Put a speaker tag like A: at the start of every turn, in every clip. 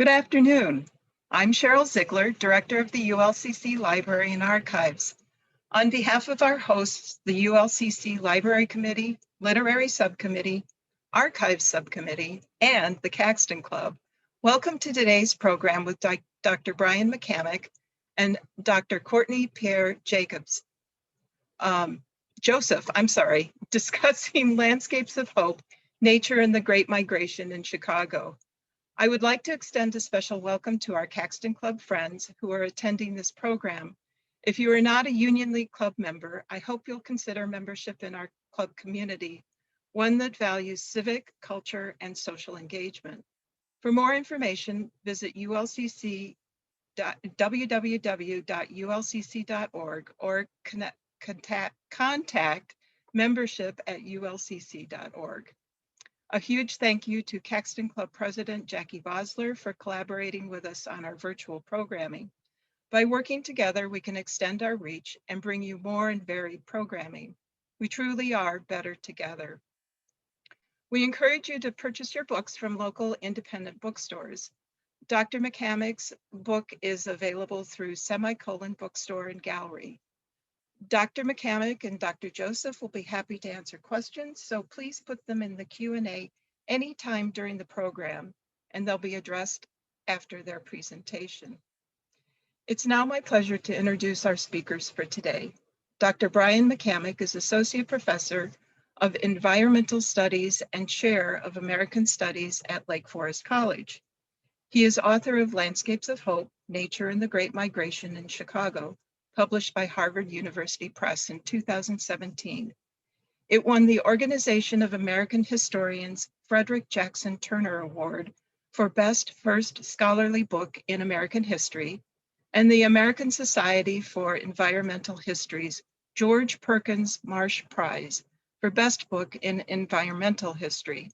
A: Good afternoon. I'm Cheryl Ziegler, Director of the ULCC Library and Archives. On behalf of our hosts, the ULCC Library Committee, Literary Subcommittee, Archives Subcommittee, and the Caxton Club, welcome to today's program with Dr. Brian McCammack and Dr. Courtney Pierre Joseph, discussing landscapes of hope, nature, and the Great Migration in Chicago. I would like to extend a special welcome to our Caxton Club friends who are attending this program. If you are not a Union League Club member, I hope you'll consider membership in our club community, one that values civic, culture, and social engagement. For more information, visit www.ulcc.org or contact membership@ulcc.org. A huge thank you to Caxton Club President Jackie Bosler for collaborating with us on our virtual programming. By working together, we can extend our reach and bring you more and varied programming. We truly are better together. We encourage you to purchase your books from local independent bookstores. Dr. McCammack's book is available through Semicolon Bookstore and Gallery. Dr. McCammack and Dr. Joseph will be happy to answer questions, so please put them in the Q&A anytime during the program, and they'll be addressed after their presentation. It's now my pleasure to introduce our speakers for today. Dr. Brian McCammack is Associate Professor of Environmental Studies and Chair of American Studies at Lake Forest College. He is author of Landscapes of Hope, Nature and the Great Migration in Chicago, published by Harvard University Press in 2017. It won the Organization of American Historians Frederick Jackson Turner Award for Best First Scholarly Book in American History, and the American Society for Environmental History's George Perkins Marsh Prize for Best Book in Environmental History.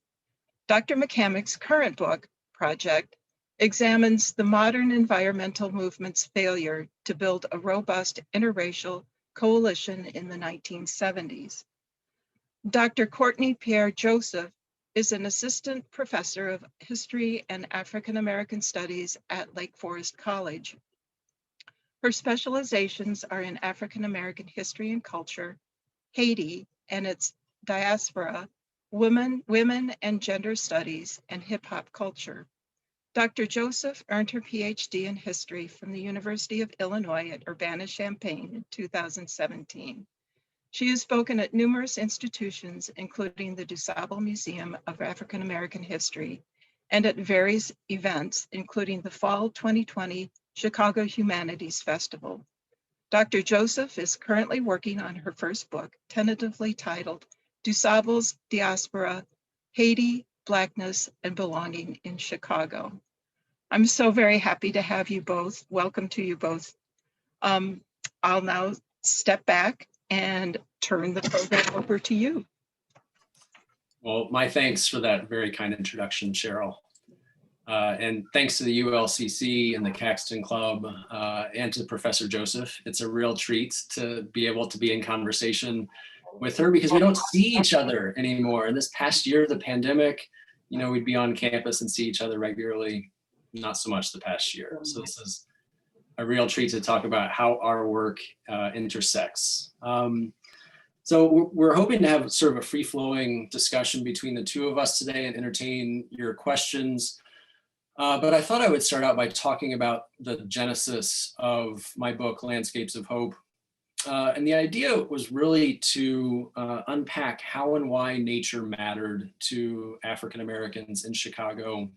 A: Dr. McCammack's current book, project, examines the modern environmental movement's failure to build a robust interracial coalition in the 1970s. Dr. Courtney Pierre Joseph is an assistant professor of history and African American studies at Lake Forest College. Her specializations are in African American history and culture, Haiti and its diaspora, women and gender studies, and hip hop culture. Dr. Joseph earned her PhD in history from the University of Illinois at Urbana-Champaign in 2017. She has spoken at numerous institutions, including the Dusable Museum of African American History, and at various events, including the Fall 2020 Chicago Humanities Festival. Dr. Joseph is currently working on her first book, tentatively titled Dusable's Diaspora, Haiti, Blackness, and Belonging in Chicago. I'm so very happy to have you both. Welcome to you both. I'll now step back and turn the program over to you.
B: Well, my thanks for that very kind introduction, Cheryl. And thanks to the ULCC and the Caxton Club and to Professor Joseph. It's a real treat to be able to be in conversation with her because we don't see each other anymore. And this past year, the pandemic, we'd be on campus and see each other regularly. Not so much the past year. So this is a real treat to talk about how our work intersects. So we're hoping to have sort of a free-flowing discussion between the two of us today and entertain your questions. But I thought I would start out by talking about the genesis of my book, Landscapes of Hope. And the idea was really to unpack how and why nature mattered to African Americans in Chicago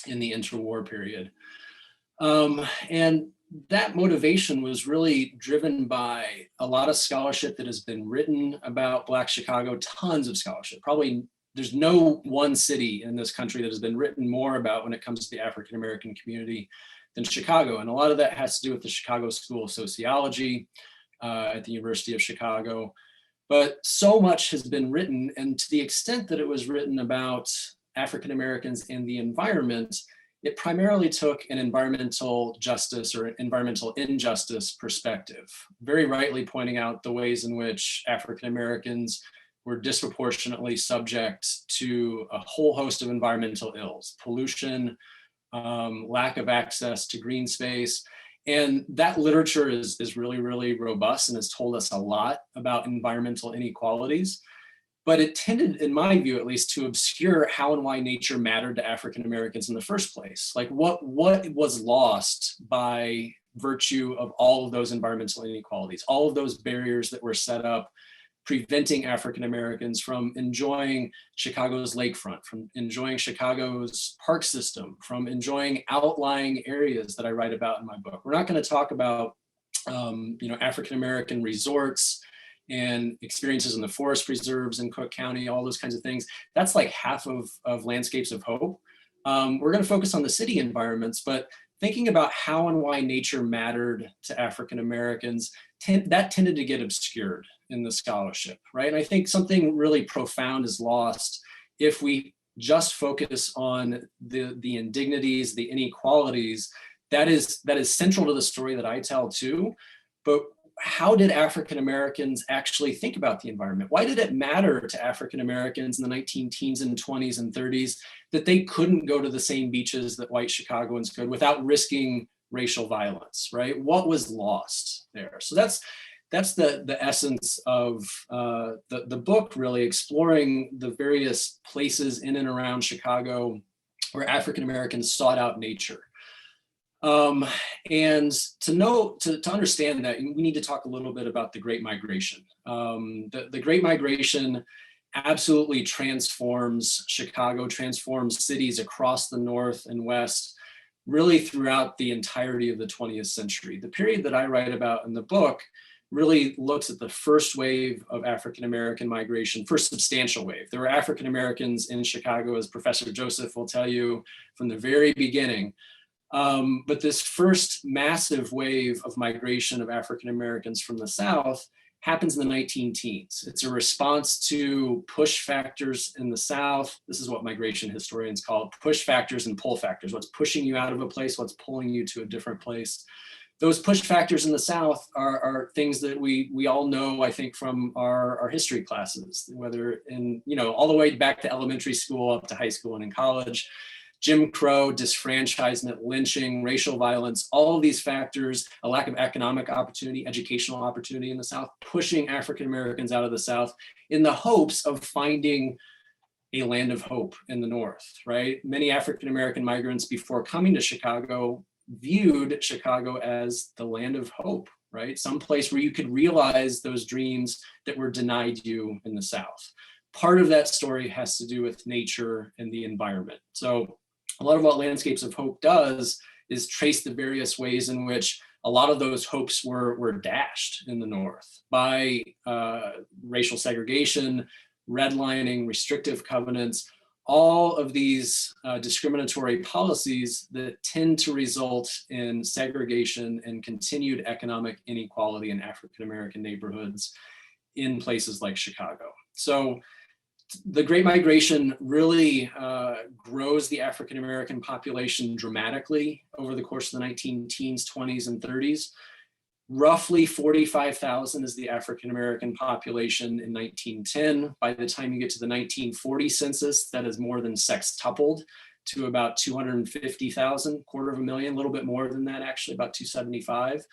B: in the interwar period. And that motivation was really driven by a lot of scholarship that has been written about Black Chicago, tons of scholarship. Probably there's no one city in this country that has been written more about when it comes to the African American community than Chicago. And a lot of that has to do with the Chicago School of Sociology at the University of Chicago. But so much has been written, and to the extent that it was written about African Americans and the environment, it primarily took an environmental justice or environmental injustice perspective, very rightly pointing out the ways in which African Americans were disproportionately subject to a whole host of environmental ills, pollution, lack of access to green space. And that literature is really, really robust and has told us a lot about environmental inequalities. But it tended, in my view at least, to obscure how and why nature mattered to African Americans in the first place. Like what was lost by virtue of all of those environmental inequalities, all of those barriers that were set up, preventing African Americans from enjoying Chicago's lakefront, from enjoying Chicago's park system, from enjoying outlying areas that I write about in my book. We're not going to talk about African American resorts and experiences in the forest preserves in Cook County, all those kinds of things. That's like half of Landscapes of Hope. We're going to focus on the city environments, but thinking about how and why nature mattered to African Americans, that tended to get obscured in the scholarship, right? And I think something really profound is lost if we just focus on the indignities, the inequalities. That is central to the story that I tell too. But how did African Americans actually think about the environment? Why did it matter to African Americans in the 19 teens and 20s and 30s that they couldn't go to the same beaches that white Chicagoans could without risking racial violence, right? What was lost there? So that's the essence of the book, really exploring the various places in and around Chicago where African Americans sought out nature. And to understand that, we need to talk a little bit about the Great Migration. The Great Migration absolutely transforms Chicago, transforms cities across the North and West, really throughout the entirety of the 20th century. The period that I write about in the book really looks at the first wave of African American migration, first substantial wave. There were African Americans in Chicago, as Professor Joseph will tell you, from the very beginning. But this first massive wave of migration of African Americans from the South happens in the 19 teens. It's a response to push factors in the South. This is what migration historians call it, push factors and pull factors. What's pushing you out of a place, what's pulling you to a different place. Those push factors in the South are things that we all know, I think, from our history classes, whether all the way back to elementary school up to high school and in college. Jim Crow, disfranchisement, lynching, racial violence, all of these factors, a lack of economic opportunity, educational opportunity in the South, pushing African Americans out of the South in the hopes of finding a land of hope in the North, right? Many African American migrants before coming to Chicago viewed Chicago as the land of hope, right? Some place where you could realize those dreams that were denied you in the South. Part of that story has to do with nature and the environment. So a lot of what Landscapes of Hope does is trace the various ways in which a lot of those hopes were dashed in the North by racial segregation, redlining, restrictive covenants, all of these discriminatory policies that tend to result in segregation and continued economic inequality in African American neighborhoods in places like Chicago. So the Great Migration really grows the African American population dramatically over the course of the 19 teens, 20s, and 30s. Roughly 45,000 is the African American population in 1910. By the time you get to the 1940 census, that is more than sextupled to about 250,000, quarter of a million, a little bit more than that actually, about 275.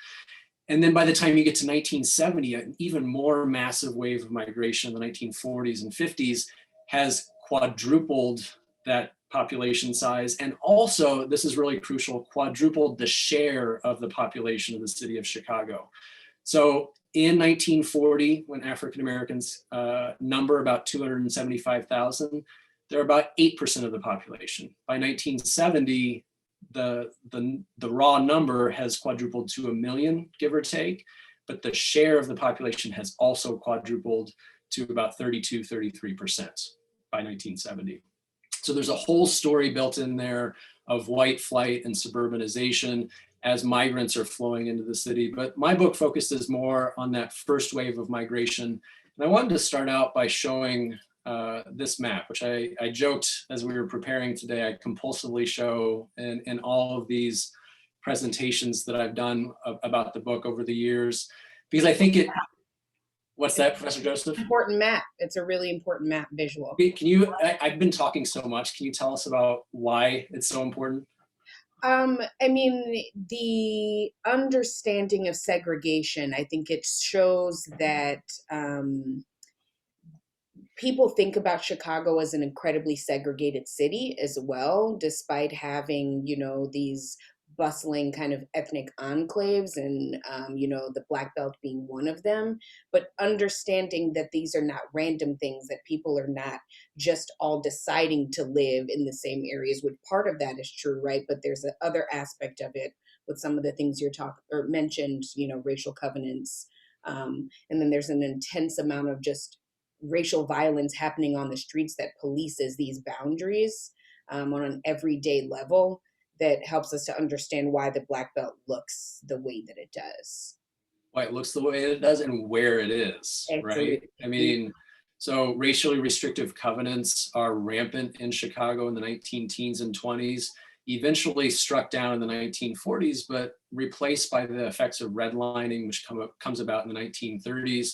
B: And then by the time you get to 1970, an even more massive wave of migration in the 1940s and 50s has quadrupled that population size. And also, this is really crucial, quadrupled the share of the population of the city of Chicago. So in 1940, when African Americans number about 275,000, they're about 8% of the population. By 1970, the raw number has quadrupled to 1 million, give or take, but the share of the population has also quadrupled to about 32, 33% by 1970. So there's a whole story built in there of white flight and suburbanization as migrants are flowing into the city. But my book focuses more on that first wave of migration. And I wanted to start out by showing this map, which I joked as we were preparing today, I compulsively show in all of these presentations that I've done about the book over the years, because I think what's that, Professor Joseph?
C: Important map. It's a really important map visual.
B: Can you, I've been talking so much. Can you tell us about why it's so important?
C: I mean, the understanding of segregation, I think it shows that people think about Chicago as an incredibly segregated city as well, despite having, you know, these bustling kind of ethnic enclaves and, you know, the Black Belt being one of them. But understanding that these are not random things, that people are not just all deciding to live in the same areas, which part of that is true, right? But there's a other aspect of it with some of the things you're talking or mentioned, you know, racial covenants. And then there's an intense amount of just racial violence happening on the streets that polices these boundaries on an everyday level that helps us to understand why the Black Belt looks the way that it does.
B: Why it looks the way it does and where it is, right?
C: Absolutely.
B: I mean, so racially restrictive covenants are rampant in Chicago in the 19 teens and 20s, eventually struck down in the 1940s, but replaced by the effects of redlining, which comes about in the 1930s.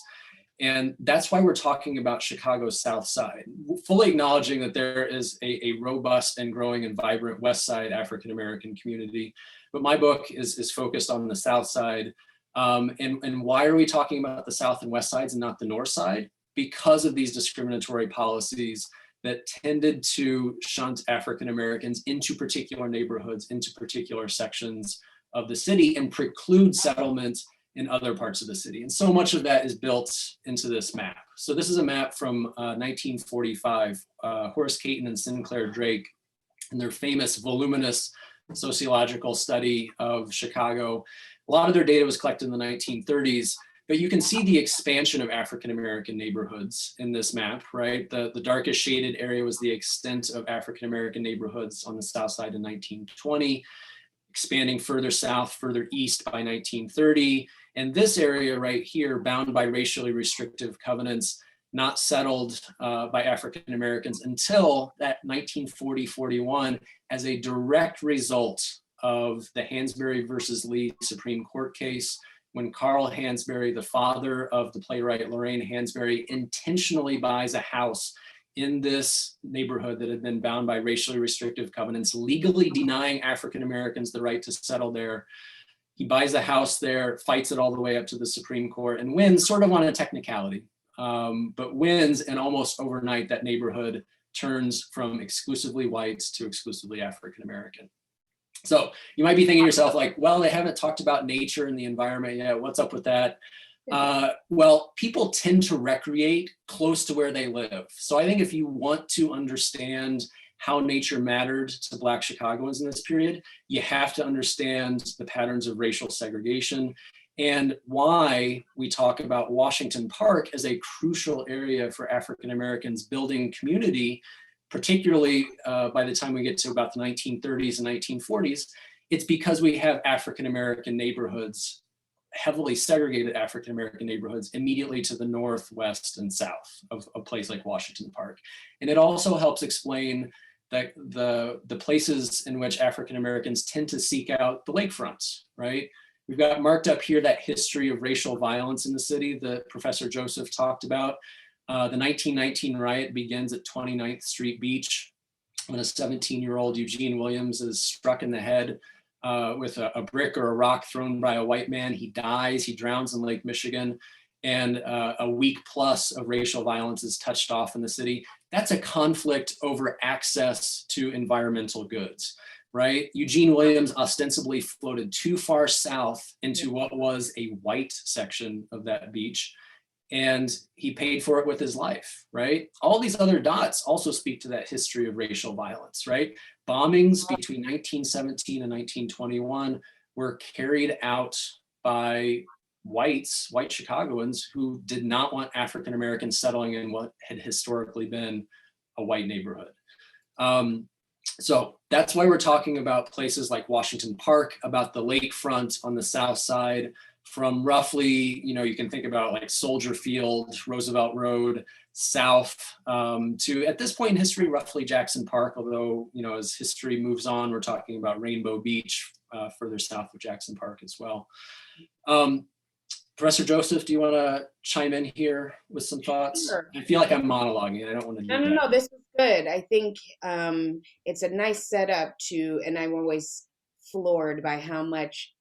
B: And that's why we're talking about Chicago's South Side, fully acknowledging that there is a robust and growing and vibrant West Side African-American community. But my book is focused on the South Side. And why are we talking about the South and West Sides and not the North Side? Because of these discriminatory policies that tended to shunt African-Americans into particular neighborhoods, into particular sections of the city, and preclude settlement in other parts of the city. And so much of that is built into this map. So this is a map from 1945, Horace Caton and Sinclair Drake, and their famous voluminous sociological study of Chicago. A lot of their data was collected in the 1930s, but you can see the expansion of African-American neighborhoods in this map, right? The darkest shaded area was the extent of African-American neighborhoods on the South Side in 1920, expanding further south, further east by 1930. And this area right here, bound by racially restrictive covenants, not settled by African Americans until that 1940-41 as a direct result of the Hansberry versus Lee Supreme Court case, when Carl Hansberry, the father of the playwright Lorraine Hansberry, intentionally buys a house in this neighborhood that had been bound by racially restrictive covenants, legally denying African Americans the right to settle there. He buys a house there, fights it all the way up to the Supreme Court, and wins sort of on a technicality, but wins, and almost overnight that neighborhood turns from exclusively whites to exclusively African American. So you might be thinking to yourself like, well, they haven't talked about nature and the environment yet. What's up with that? Well, people tend to recreate close to where they live. So I think if you want to understand how nature mattered to Black Chicagoans in this period, you have to understand the patterns of racial segregation and why we talk about Washington Park as a crucial area for African Americans building community, particularly by the time we get to about the 1930s and 1940s. It's because we have African American neighborhoods, heavily segregated African American neighborhoods immediately to the north, west, and south of a place like Washington Park. And it also helps explain that the places in which African Americans tend to seek out the lakefront, right? We've got marked up here that history of racial violence in the city that Professor Joseph talked about. The 1919 riot begins at 29th Street Beach when a 17-year-old Eugene Williams is struck in the head with a brick or a rock thrown by a white man. He dies, he drowns in Lake Michigan, and a week plus of racial violence is touched off in the city. That's a conflict over access to environmental goods, right? Eugene Williams ostensibly floated too far south into what was a white section of that beach, and he paid for it with his life, right? All these other dots also speak to that history of racial violence, right? Bombings between 1917 and 1921 were carried out by white Chicagoans who did not want African Americans settling in what had historically been a white neighborhood. So that's why we're talking about places like Washington Park, about the lakefront on the south side, from roughly, you can think about like Soldier Field, Roosevelt Road, south to, at this point in history, roughly Jackson Park, although, as history moves on, we're talking about Rainbow Beach, further south of Jackson Park as well. Professor Joseph, do you want to chime in here with some thoughts?
C: Sure.
B: I feel like I'm monologuing and I don't want to do that.
C: No, this is good. I think it's a nice setup to, and I'm always floored by how much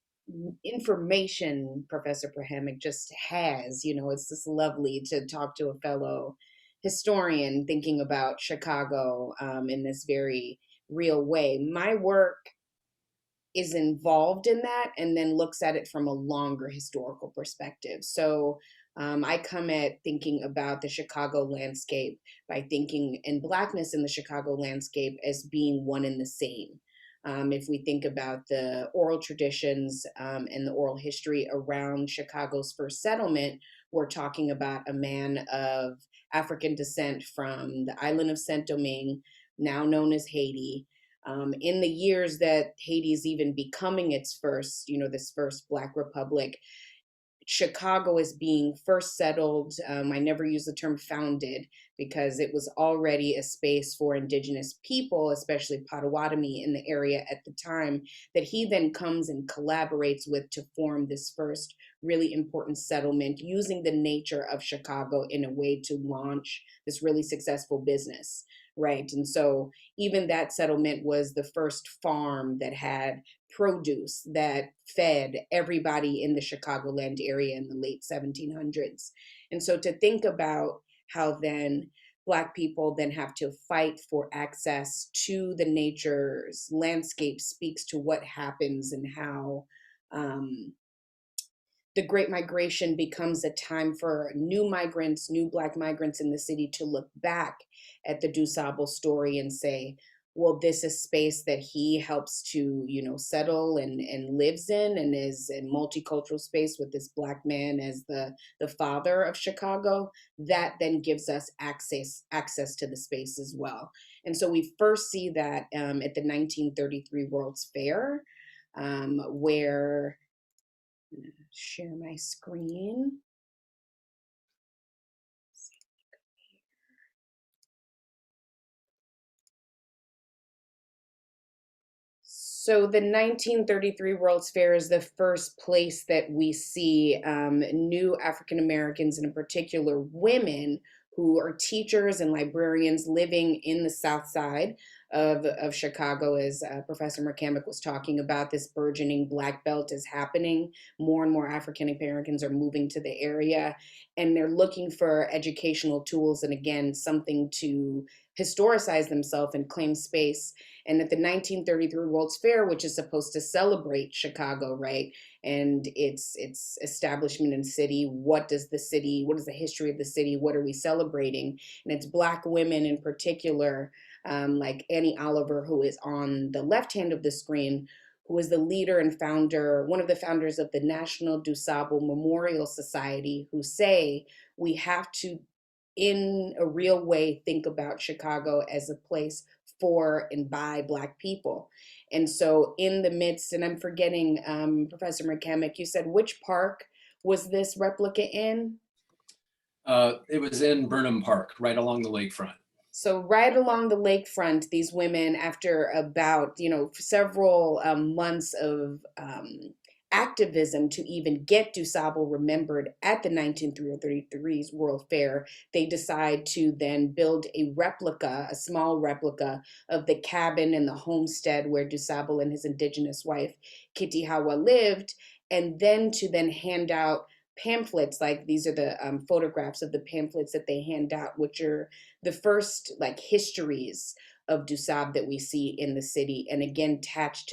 C: information Professor McCammack just has. It's just lovely to talk to a fellow historian thinking about Chicago in this very real way. My work is involved in that and then looks at it from a longer historical perspective. So I come at thinking about the Chicago landscape by thinking in Blackness in the Chicago landscape as being one and the same. If we think about the oral traditions and the oral history around Chicago's first settlement, we're talking about a man of African descent from the island of Saint Domingue, now known as Haiti. In the years that Haiti is even becoming its first, this first Black Republic, Chicago is being first settled. I never use the term founded because it was already a space for indigenous people, especially Potawatomi in the area at the time, that he then comes and collaborates with to form this first really important settlement using the nature of Chicago in a way to launch this really successful business. Right. And so even that settlement was the first farm that had produce that fed everybody in the Chicagoland area in the late 1700s. And so to think about how then Black people then have to fight for access to the nature's landscape speaks to what happens and how the Great Migration becomes a time for new migrants, new Black migrants in the city to look back at the Dusable story and say, well, this is space that he helps to, settle and lives in and is a multicultural space with this Black man as the father of Chicago. That then gives us access to the space as well. And so we first see that at the 1933 World's Fair, where share my screen. So the 1933 World's Fair is the first place that we see new African Americans, and in particular women, who are teachers and librarians living in the South Side of Chicago. As Professor McCammack was talking about, this burgeoning Black Belt is happening. More and more African Americans are moving to the area, and they're looking for educational tools and, again, something to historicize themselves and claim space. And at the 1933 World's Fair, which is supposed to celebrate Chicago, right, and its establishment in city, what is the history of the city, what are we celebrating? And it's Black women in particular, like Annie Oliver, who is on the left hand of the screen, who is the leader and founder, one of the founders of the National Dusable Memorial Society, who say we have to, in a real way, think about Chicago as a place for and by Black people. And so in the midst, and I'm forgetting, Professor McCammack, you said which park was this replica in?
B: It was in Burnham Park, right along the lakefront.
C: So right along the lakefront, ththese women, after about, several months of activism to even get Dusable remembered at the 1933 World Fair, they decide to then build a replica, a small replica of the cabin and the homestead where Dusable and his indigenous wife, Kitty Hawa, lived, and then to then hand out pamphlets. Like, these are the photographs of the pamphlets that they hand out, which are the first histories of Dusable that we see in the city, and again attached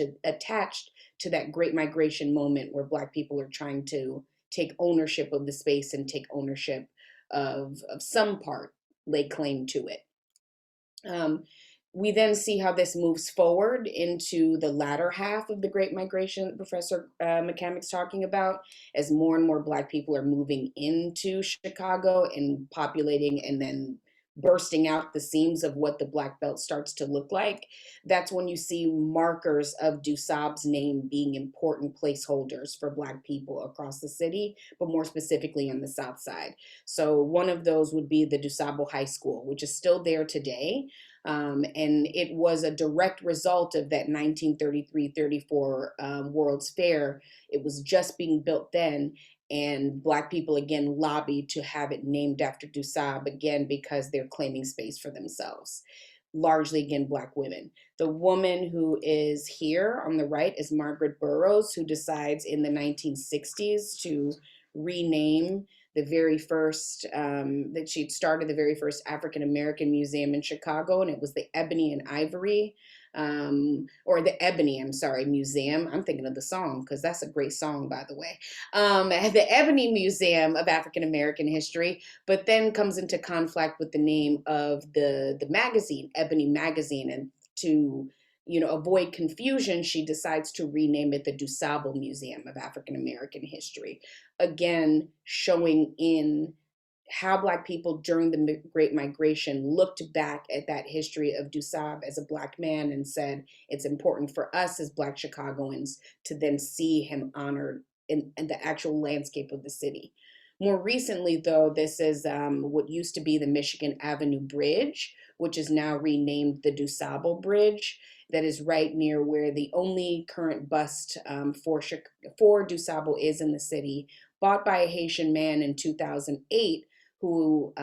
C: to that Great Migration moment where Black people are trying to take ownership of the space and take ownership of some part, lay claim to it. We then see how this moves forward into the latter half of the Great Migration that Professor McCammack's talking about, as more and more Black people are moving into Chicago and populating and then bursting out the seams of what the Black Belt starts to look like. That's when you see markers of Dusable's name being important placeholders for Black people across the city, but more specifically on the South Side. So one of those would be the Dusable High School, which is still there today. And it was a direct result of that 1933-34 World's Fair. It was just being built then, and Black people again lobbied to have it named after Dusable, again because they're claiming space for themselves. largely, again, Black women. The woman who is here on the right is Margaret Burroughs, who decides in the 1960s to rename the very first, that she'd started the very first African American museum in Chicago, and it was the Ebony and Ivory, or the Ebony, I'm sorry, Museum. I'm thinking of the song because that's a great song, by the way. The Ebony Museum of African American History, but then comes into conflict with the name of the magazine, Ebony Magazine, and to avoid confusion, she decides to rename it the Dusable Museum of African American History. Again, showing in how Black people during the Great Migration looked back at that history of Dusab as a Black man and said, it's important for us as Black Chicagoans to then see him honored in the actual landscape of the city. More recently, though, this is what used to be the Michigan Avenue Bridge, which is now renamed the Dusable Bridge, that is right near where the only current bust for Dusable is in the city, bought by a Haitian man in 2008 who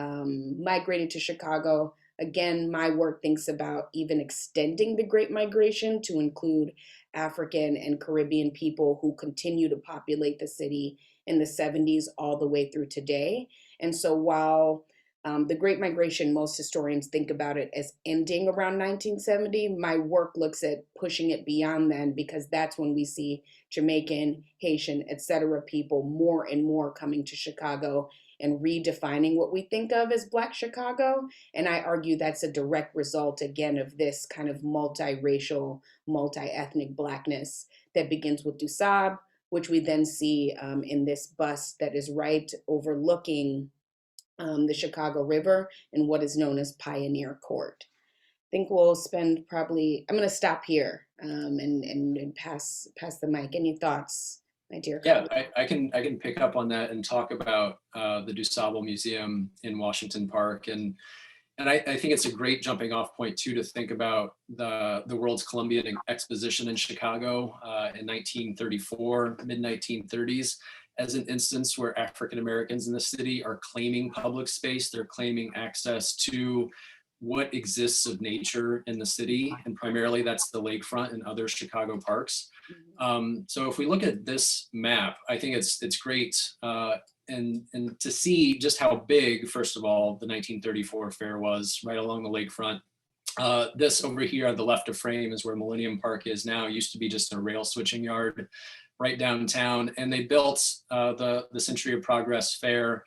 C: migrated to Chicago. Again, my work thinks about even extending the Great Migration to include African and Caribbean people who continue to populate the city in the 70s all the way through today. And so while the Great Migration, most historians think about it as ending around 1970. My work looks at pushing it beyond then, because that's when we see Jamaican, Haitian, etc. people more and more coming to Chicago and redefining what we think of as Black Chicago. And I argue that's a direct result, again, of this kind of multiracial, multi-ethnic Blackness that begins with Dusab, which we then see in this bust that is right overlooking the Chicago River in what is known as Pioneer Court. I think we'll spend probably, I'm going to stop here and pass the mic. Any thoughts, my dear?
B: Yeah, I can pick up on that and talk about the Dusable Museum in Washington Park. And I think it's a great jumping off point too, to think about the World's Columbian Exposition in Chicago in 1934, mid 1930s, as an instance where African Americans in the city are claiming public space. They're claiming access to what exists of nature in the city, and primarily that's the lakefront and other Chicago parks. So if we look at this map, I think it's great, and to see just how big, first of all, the 1934 fair was right along the lakefront. This over here on the left of frame is where Millennium Park is now. It used to be just a rail switching yard right downtown, and they built the Century of Progress Fair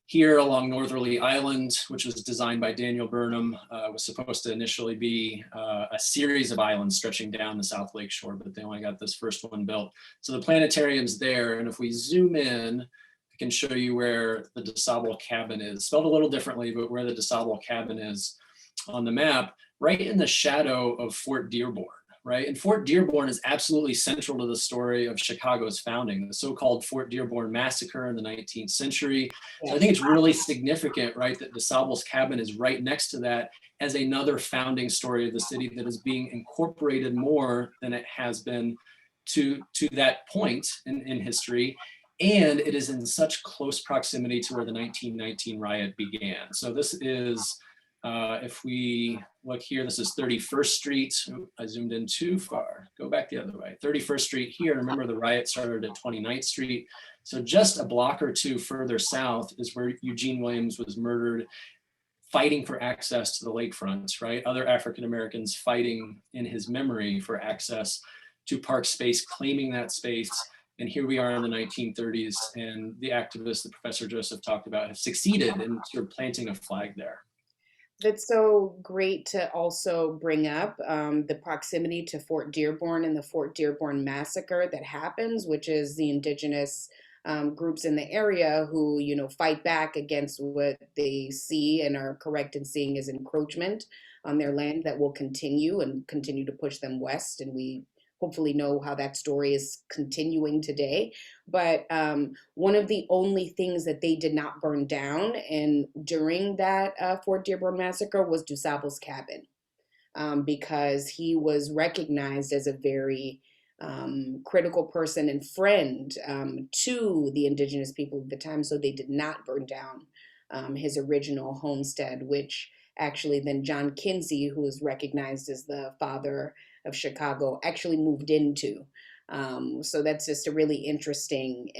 B: here along Northerly Island, which was designed by Daniel Burnham. Was supposed to initially be a series of islands stretching down the South Lake Shore, but they only got this first one built. So the planetarium's there, and if we zoom in, I can show you where the Dusable Cabin is, spelled a little differently, but where the Dusable Cabin is on the map, right in the shadow of Fort Dearborn. Right? And Fort Dearborn is absolutely central to the story of Chicago's founding, the so-called Fort Dearborn Massacre in the 19th century. So I think it's really significant, right, that Dusable's Cabin is right next to that as another founding story of the city that is being incorporated more than it has been to that point in history. And it is in such close proximity to where the 1919 riot began. So this is, if we look here, this is 31st Street. Ooh, I zoomed in too far. Go back the other way. 31st Street here. Remember, the riot started at 29th Street. So just a block or two further south is where Eugene Williams was murdered, fighting for access to the lakefront, right? Other African Americans fighting in his memory for access to park space, claiming that space. And here we are in the 1930s, and the activists that Professor Joseph talked about have succeeded in sort of planting a flag there.
C: That's so great to also bring up the proximity to Fort Dearborn and the Fort Dearborn Massacre that happens, which is the indigenous groups in the area who, fight back against what they see and are correct in seeing as encroachment on their land that will continue to push them west. And we hopefully know how that story is continuing today. But one of the only things that they did not burn down during that Fort Dearborn Massacre was Dusable's Cabin, because he was recognized as a very critical person and friend to the indigenous people at the time. So they did not burn down his original homestead, which actually then John Kinsey, who is recognized as the father of Chicago, actually moved into. So that's just a really interesting,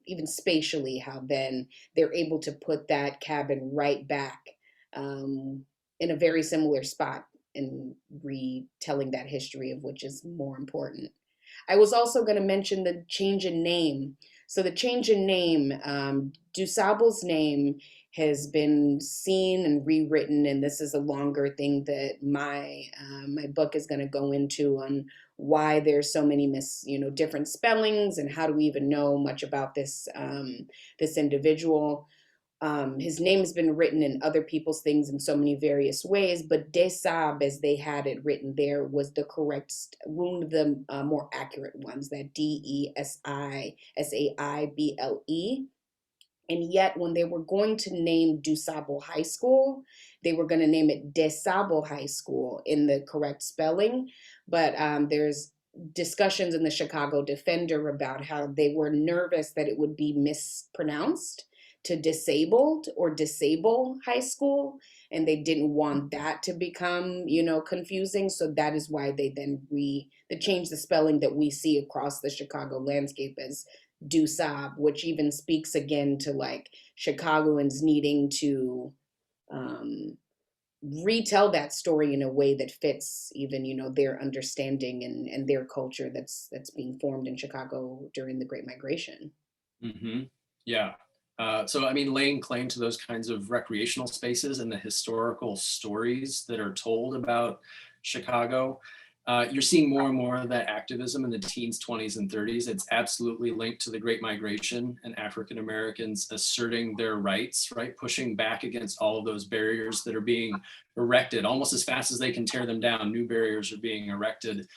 C: even spatially, how then they're able to put that cabin right back in a very similar spot and retelling that history of which is more important. I was also going to mention the change in name. So the change in name, Dusable's name has been seen and rewritten, and this is a longer thing that my book is going to go into on why there's so many different spellings and how do we even know much about this individual. His name has been written in other people's things in so many various ways, but Desab, as they had it written there, was the correct, one of the more accurate ones, that Desaible. And yet, when they were going to name Dusable High School, they were going to name it Desable High School in the correct spelling. But there's discussions in the Chicago Defender about how they were nervous that it would be mispronounced to disabled or disable high school, and they didn't want that to become confusing. So that is why they then they changed the spelling that we see across the Chicago landscape as Dusab, which even speaks again to like Chicagoans needing to retell that story in a way that fits even their understanding and their culture that's being formed in Chicago during the Great Migration.
B: Mm-hmm. Yeah. So, I mean, laying claim to those kinds of recreational spaces and the historical stories that are told about Chicago, you're seeing more and more of that activism in the teens, 20s, and 30s. It's absolutely linked to the Great Migration and African Americans asserting their rights, right? Pushing back against all of those barriers that are being erected almost as fast as they can tear them down. New barriers are being erected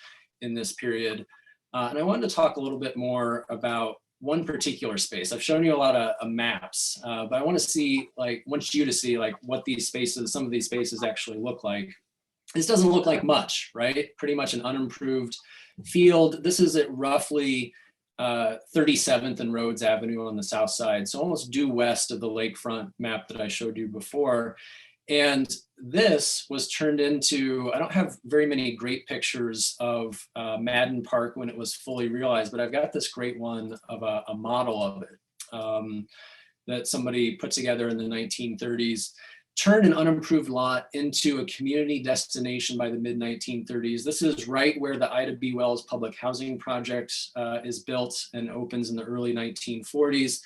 B: in this period. And I wanted to talk a little bit more about one particular space. I've shown you a lot of maps, but I want you to see like what these spaces, some of these spaces actually look like. This doesn't look like much, right? Pretty much an unimproved field. This is at roughly 37th and Rhodes Avenue on the south side, so almost due west of the lakefront map that I showed you before. And this was turned into, I don't have very many great pictures of Madden Park when it was fully realized, but I've got this great one of a model of it that somebody put together in the 1930s, turned an unimproved lot into a community destination by the mid-1930s. This is right where the Ida B. Wells public housing project is built and opens in the early 1940s.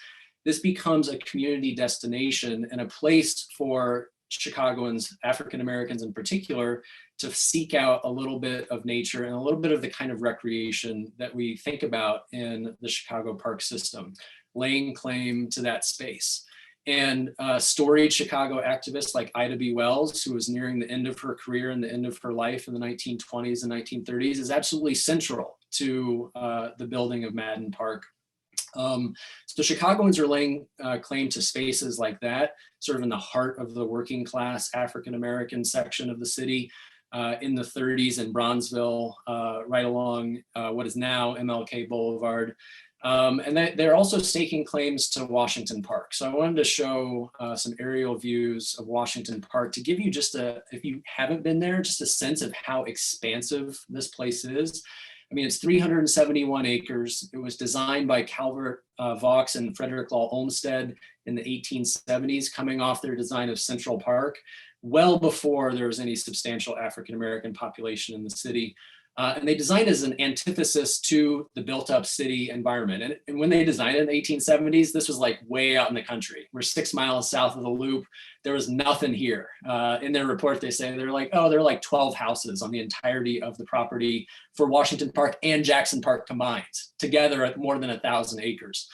B: This becomes a community destination and a place for Chicagoans, African Americans in particular, to seek out a little bit of nature and a little bit of the kind of recreation that we think about in the Chicago park system, laying claim to that space. And storied Chicago activists like Ida B. Wells, who was nearing the end of her career and the end of her life in the 1920s and 1930s, is absolutely central to the building of Madden Park. So Chicagoans are laying claim to spaces like that, sort of in the heart of the working class African-American section of the city in the 30s in Bronzeville, right along what is now MLK Boulevard. And they're also staking claims to Washington Park. So I wanted to show some aerial views of Washington Park to give you just if you haven't been there, just a sense of how expansive this place is. I mean, it's 371 acres. It was designed by Calvert Vaux and Frederick Law Olmsted in the 1870s, coming off their design of Central Park, well before there was any substantial African-American population in the city. And they designed as an antithesis to the built-up city environment. And when they designed it in the 1870s, this was like way out in the country. We're 6 miles south of the Loop. There was nothing here. In their report, they say they're like, oh, there are like 12 houses on the entirety of the property for Washington Park and Jackson Park combined, together at more than 1,000 acres.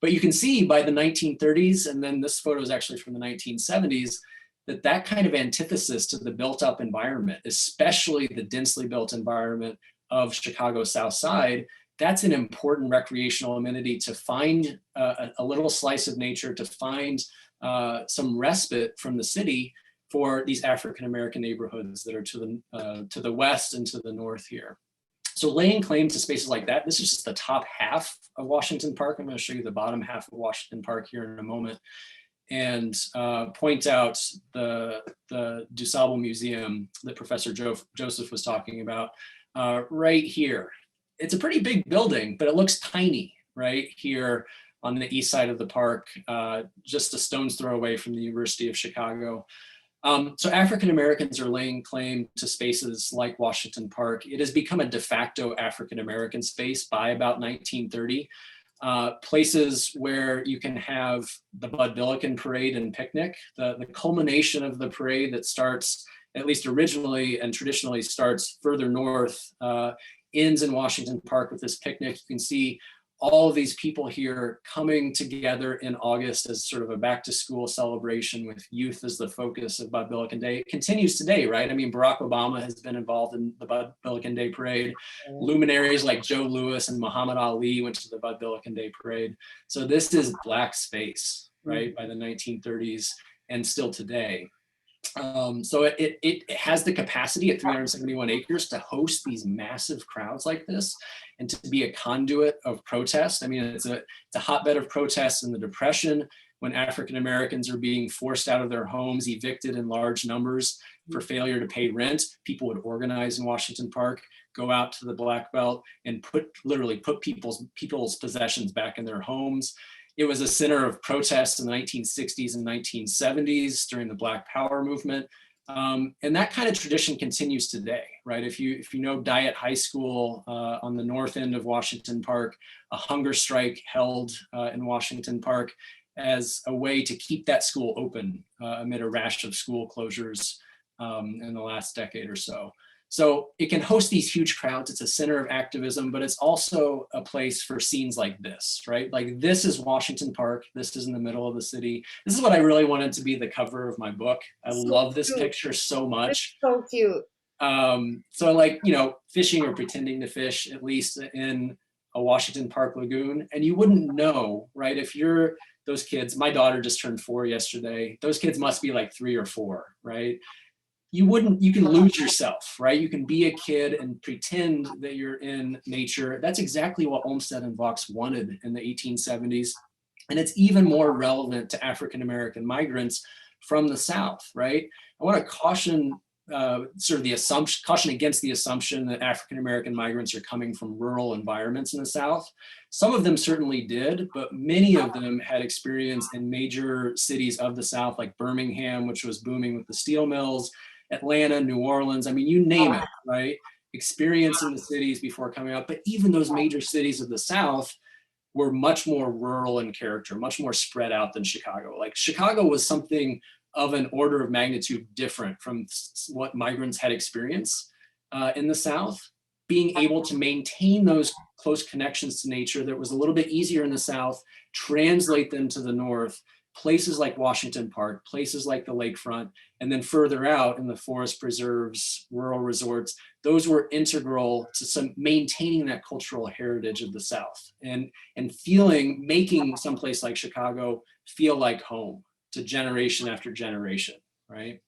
B: But you can see by the 1930s, and then this photo is actually from the 1970s, that kind of antithesis to the built up environment, especially the densely built environment of Chicago's South Side, that's an important recreational amenity to find a little slice of nature, to find some respite from the city for these African-American neighborhoods that are to the west and to the north here. So laying claim to spaces like that, this is just the top half of Washington Park. I'm going to show you the bottom half of Washington Park here in a moment. and point out the Dusable Museum that Professor Joseph was talking about right here. It's a pretty big building, but it looks tiny right here on the east side of the park, just a stone's throw away from the University of Chicago. So African Americans are laying claim to spaces like Washington Park. It has become a de facto African American space by about 1930. Places where you can have the Bud Billiken Parade and picnic, the culmination of the parade that starts, at least originally and traditionally starts further north, ends in Washington Park with this picnic. You can see all of these people here coming together in August as sort of a back to school celebration with youth as the focus of Bud Billiken Day. It continues today, right? I mean, Barack Obama has been involved in the Bud Billiken Day Parade. Luminaries like Joe Louis and Muhammad Ali went to the Bud Billiken Day Parade. So this is Black space, right, by the 1930s and still today. So it has the capacity at 371 acres to host these massive crowds like this and to be a conduit of protest. I mean, it's a hotbed of protests in the Depression when African Americans are being forced out of their homes, evicted in large numbers for failure to pay rent. People would organize in Washington Park, go out to the Black Belt and literally put people's possessions back in their homes. It was a center of protest in the 1960s and 1970s during the Black Power movement. And that kind of tradition continues today, right? If you know Diet High School on the north end of Washington Park, a hunger strike held in Washington Park as a way to keep that school open amid a rash of school closures in the last decade or so. So it can host these huge crowds. It's a center of activism, but it's also a place for scenes like this, right? Like this is Washington Park. This is in the middle of the city. This is what I really wanted to be the cover of my book. I love this picture so much.
C: It's so cute.
B: So like, you know, fishing or pretending to fish, at least in a Washington Park lagoon. And you wouldn't know, right? If you're those kids, my daughter just turned 4 yesterday. Those kids must be like 3 or 4, right? You can lose yourself, right? You can be a kid and pretend that you're in nature. That's exactly what Olmsted and Vaux wanted in the 1870s. And it's even more relevant to African-American migrants from the South, right? I want to caution caution against the assumption that African-American migrants are coming from rural environments in the South. Some of them certainly did, but many of them had experience in major cities of the South, like Birmingham, which was booming with the steel mills, Atlanta, New Orleans, I mean, you name it, right? Experience in the cities before coming out, but even those major cities of the South were much more rural in character, much more spread out than Chicago. Like Chicago was something of an order of magnitude different from what migrants had experienced in the South. Being able to maintain those close connections to nature that was a little bit easier in the South, translate them to the North, places like Washington Park, places like the lakefront, and then further out in the forest preserves, rural resorts, those were integral to maintaining that cultural heritage of the South and making someplace like Chicago feel like home to generation after generation, right?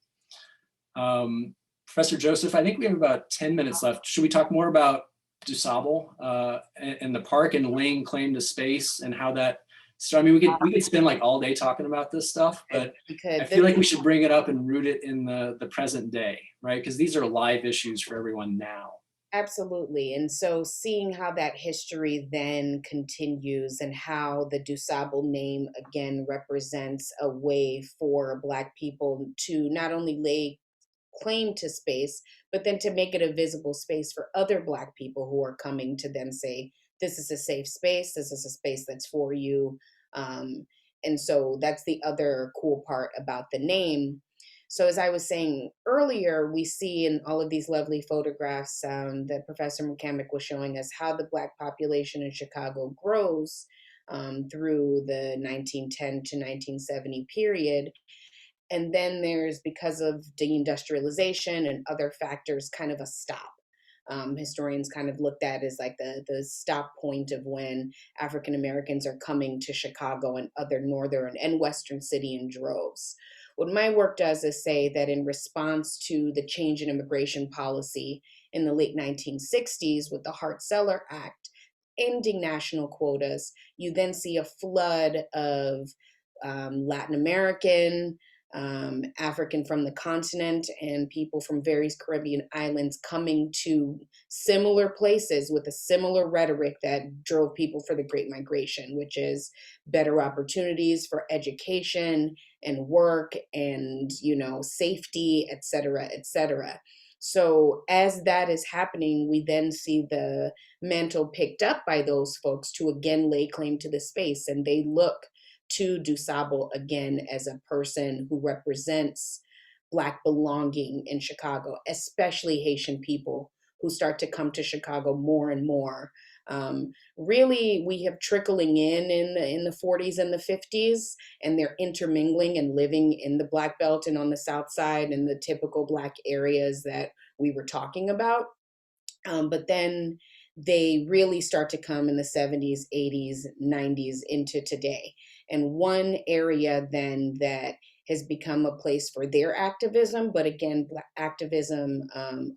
B: Professor Joseph, I think we have about 10 minutes left. Should we talk more about Dusable and the park and laying claim to space and how that, so I mean, we could spend like all day talking about this stuff, but I feel like we should bring it up and root it in the present day, right? Because these are live issues for everyone now.
C: Absolutely. And so seeing how that history then continues and how the Dusable name again represents a way for Black people to not only lay claim to space, but then to make it a visible space for other Black people who are coming to then say, this is a safe space, this is a space that's for you. And so that's the other cool part about the name. So as I was saying earlier, we see in all of these lovely photographs that Professor McCammack was showing us how the Black population in Chicago grows through the 1910 to 1970 period. And then there's, because of deindustrialization and other factors, kind of a stop. Historians kind of looked at as like the stop point of when African Americans are coming to Chicago and other northern and western city in droves. What my work does is say that in response to the change in immigration policy in the late 1960s with the Hart-Celler Act ending national quotas, you then see a flood of Latin American, African from the continent, and people from various Caribbean islands coming to similar places with a similar rhetoric that drove people for the Great Migration, which is better opportunities for education and work and, safety, et cetera, et cetera. So as that is happening, we then see the mantle picked up by those folks to again lay claim to the space, and they look to Dusable again as a person who represents Black belonging in Chicago, especially Haitian people who start to come to Chicago more and more. Really, we have trickling in the 40s and the 50s, and they're intermingling and living in the Black Belt and on the South Side in the typical Black areas that we were talking about. But then they really start to come in the 70s, 80s, 90s into today. And one area then that has become a place for their activism, but again, Black activism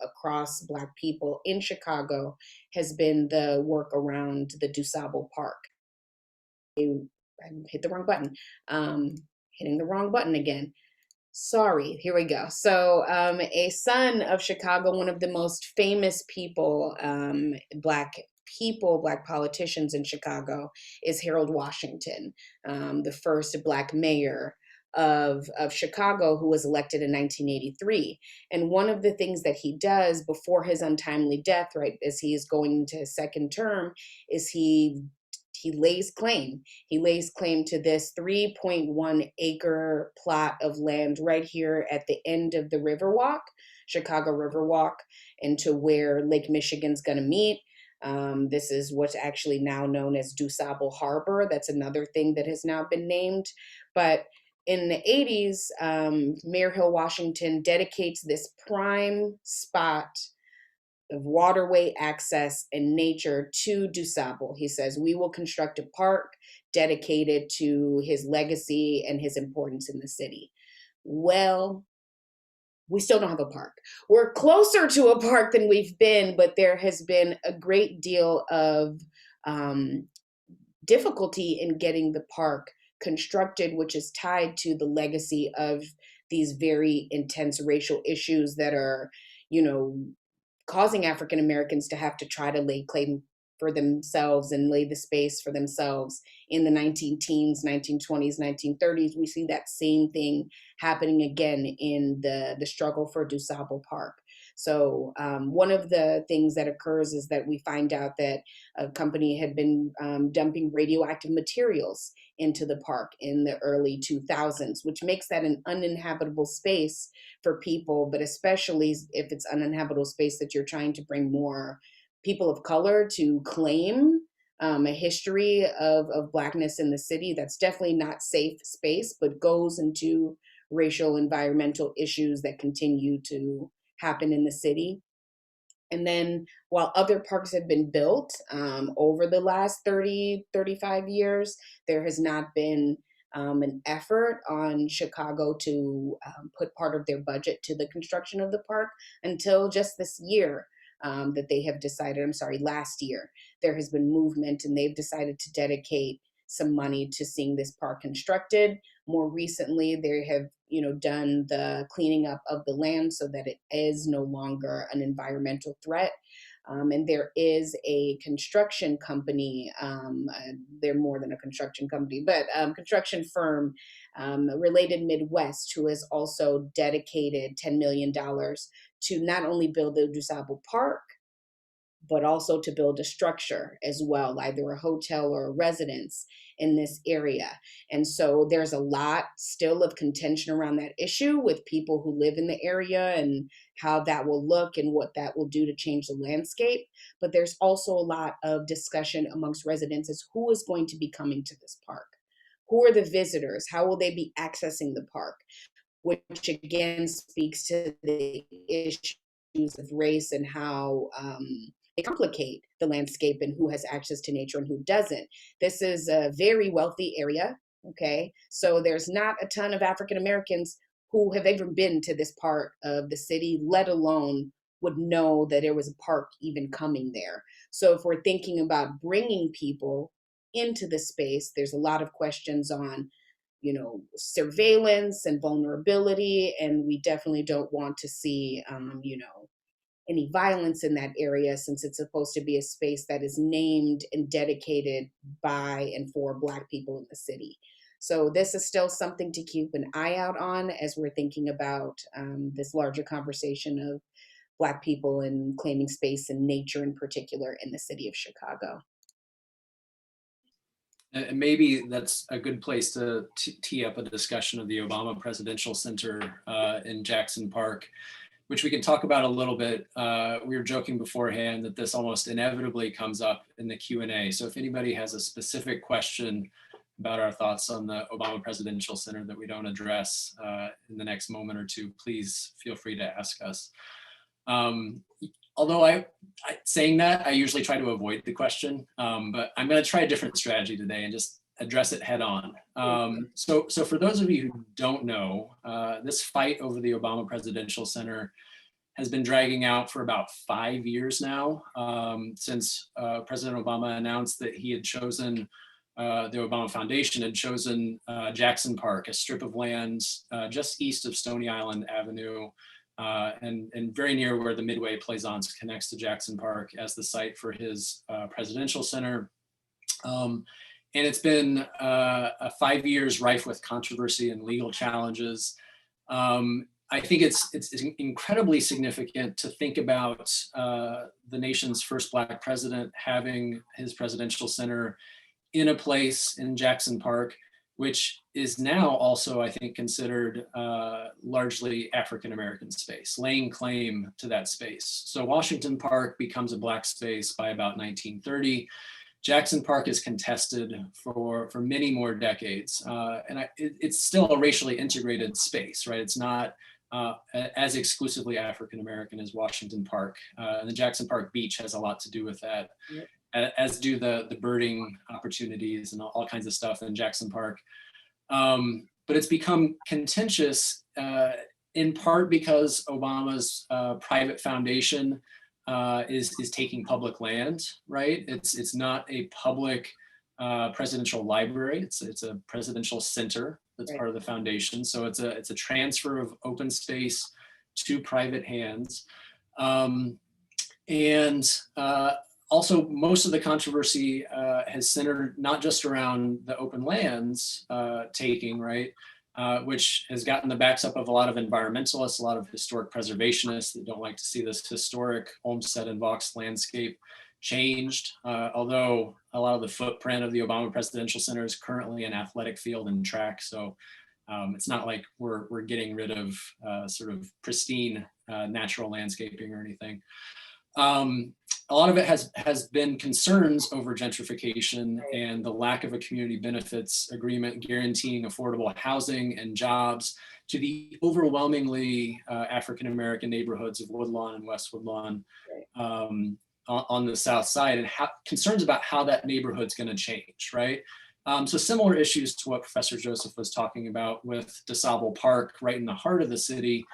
C: across Black people in Chicago has been the work around the Dusable Park. I hit the wrong button. Hitting the wrong button again. Sorry, here we go. So a son of Chicago, one of the most famous people, Black politicians in Chicago, is Harold Washington, the first Black mayor of Chicago, who was elected in 1983. And one of the things that he does before his untimely death, right, as he is going into his second term, is he lays claim. He lays claim to this 3.1 acre plot of land right here at the end of the Riverwalk, Chicago Riverwalk, and to where Lake Michigan's going to meet. This is what's actually now known as Dusable Harbor. That's another thing that has now been named. But in the 80s, Mayor Hill Washington dedicates this prime spot of waterway access and nature to Dusable. He says, we will construct a park dedicated to his legacy and his importance in the city. Well, we still don't have a park. We're closer to a park than we've been, but there has been a great deal of difficulty in getting the park constructed, which is tied to the legacy of these very intense racial issues that are, causing African Americans to have to try to lay claim for themselves and lay the space for themselves in the 19-teens, 1920s, 1930s. We see that same thing happening again in the struggle for Dusable Park. So one of the things that occurs is that we find out that a company had been dumping radioactive materials into the park in the early 2000s, which makes that an uninhabitable space for people, but especially if it's uninhabitable space that you're trying to bring more people of color to claim a history of Blackness in the city. That's definitely not safe space, but goes into racial environmental issues that continue to happen in the city. And then while other parks have been built over the last 30, 35 years, there has not been an effort on Chicago to put part of their budget to the construction of the park until just this year that they have decided, last year, there has been movement and they've decided to dedicate some money to seeing this park constructed. More recently, they have done the cleaning up of the land so that it is no longer an environmental threat. And there is a construction company, they're more than a construction company, but construction firm, Related Midwest, who has also dedicated $10 million to not only build the Dusable Park, but also to build a structure as well, either a hotel or a residence in this area. And so there's a lot still of contention around that issue with people who live in the area and how that will look and what that will do to change the landscape. But there's also a lot of discussion amongst residents as who is going to be coming to this park. Who are the visitors? How will they be accessing the park? Which again speaks to the issues of race and how they complicate the landscape and who has access to nature and who doesn't. This is a very wealthy area, okay? So there's not a ton of African Americans who have ever been to this part of the city, let alone would know that there was a park even coming there. So if we're thinking about bringing people into the space, there's a lot of questions on surveillance and vulnerability, and we definitely don't want to see, any violence in that area, since it's supposed to be a space that is named and dedicated by and for Black people in the city. So this is still something to keep an eye out on as we're thinking about this larger conversation of Black people and claiming space and nature in particular in the city of Chicago.
B: And maybe that's a good place to tee up a discussion of the Obama Presidential Center in Jackson Park, which we can talk about a little bit. We were joking beforehand that this almost inevitably comes up in the Q&A. So if anybody has a specific question about our thoughts on the Obama Presidential Center that we don't address in the next moment or two, please feel free to ask us. Although saying that, I usually try to avoid the question, but I'm going to try a different strategy today and just address it head on. So for those of you who don't know, this fight over the Obama Presidential Center has been dragging out for about 5 years now, since President Obama announced that he had chosen, the Obama Foundation had chosen Jackson Park, a strip of land just east of Stony Island Avenue, and very near where the Midway Plaisance connects to Jackson Park, as the site for his presidential center. And it's been 5 years rife with controversy and legal challenges. I think it's incredibly significant to think about the nation's first Black president having his presidential center in a place in Jackson Park, which is now also, I think, considered largely African-American space, laying claim to that space. So Washington Park becomes a Black space by about 1930. Jackson Park is contested for many more decades. And it's still a racially integrated space, right? It's not as exclusively African-American as Washington Park. And the Jackson Park beach has a lot to do with that, as do the birding opportunities and all kinds of stuff in Jackson Park. But it's become contentious in part because Obama's private foundation is taking public land, right? It's not a public presidential library. It's a presidential center that's part of the foundation. So it's a transfer of open space to private hands. Also, most of the controversy has centered not just around the open lands taking, right? Which has gotten the backs up of a lot of environmentalists, a lot of historic preservationists that don't like to see this historic Olmsted and Vaux landscape changed. Although a lot of the footprint of the Obama Presidential Center is currently an athletic field and track. So it's not like we're getting rid of sort of pristine natural landscaping or anything. A lot of it has been concerns over gentrification and the lack of a community benefits agreement guaranteeing affordable housing and jobs to the overwhelmingly African-American neighborhoods of Woodlawn and West Woodlawn on the south side, and concerns about how that neighborhood's going to change, right? So similar issues to what Professor Joseph was talking about with Dusable Park, right in the heart of the city,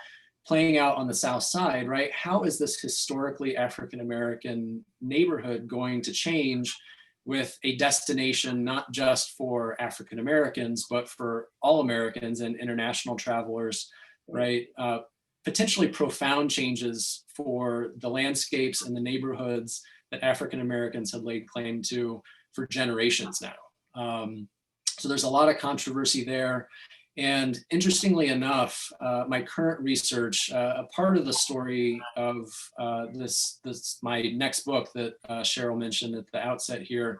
B: playing out on the south side, right? How is this historically African-American neighborhood going to change with a destination not just for African-Americans, but for all Americans and international travelers, right? Potentially profound changes for the landscapes and the neighborhoods that African-Americans have laid claim to for generations now. So there's a lot of controversy there. And interestingly enough, my current research, a part of the story of this my next book that Cheryl mentioned at the outset here,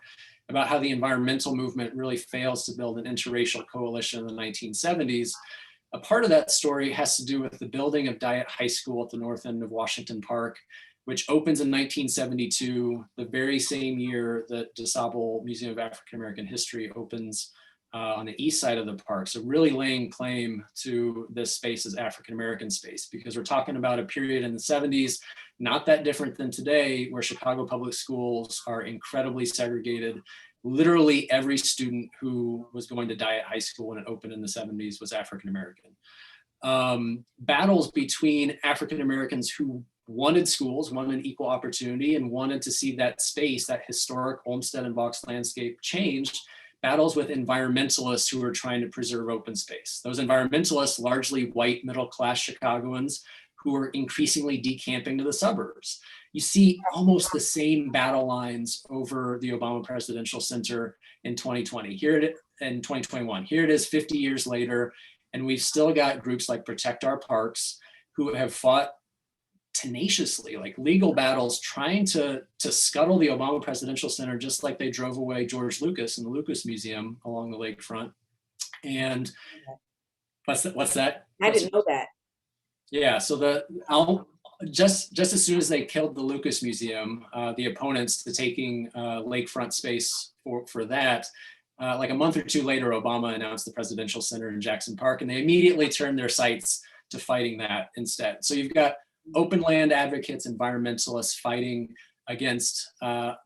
B: about how the environmental movement really fails to build an interracial coalition in the 1970s. A part of that story has to do with the building of Dyett High School at the north end of Washington Park, which opens in 1972, the very same year that Dusable Museum of African American History opens on the east side of the park. So really laying claim to this space as African-American space, because we're talking about a period in the 70s, not that different than today, where Chicago public schools are incredibly segregated. Literally every student who was going to Dyett High School when it opened in the 70s was African-American. Battles between African-Americans who wanted schools, wanted equal opportunity, and wanted to see that space, that historic Olmsted and Vaux landscape changed, battles with environmentalists who were trying to preserve open space. Those environmentalists, largely white middle-class Chicagoans, who were increasingly decamping to the suburbs. You see almost the same battle lines over the Obama Presidential Center in 2020. In 2021. Here it is 50 years later, and we've still got groups like Protect Our Parks who have fought tenaciously, like legal battles, trying to scuttle the Obama Presidential Center, just like they drove away George Lucas and the Lucas Museum along the lakefront. And what's that?
C: I didn't know that.
B: Yeah, so just as soon as they killed the Lucas Museum, the opponents to taking lakefront space for that, like a month or two later, Obama announced the Presidential Center in Jackson Park, and they immediately turned their sights to fighting that instead. So you've got open land advocates, environmentalists fighting against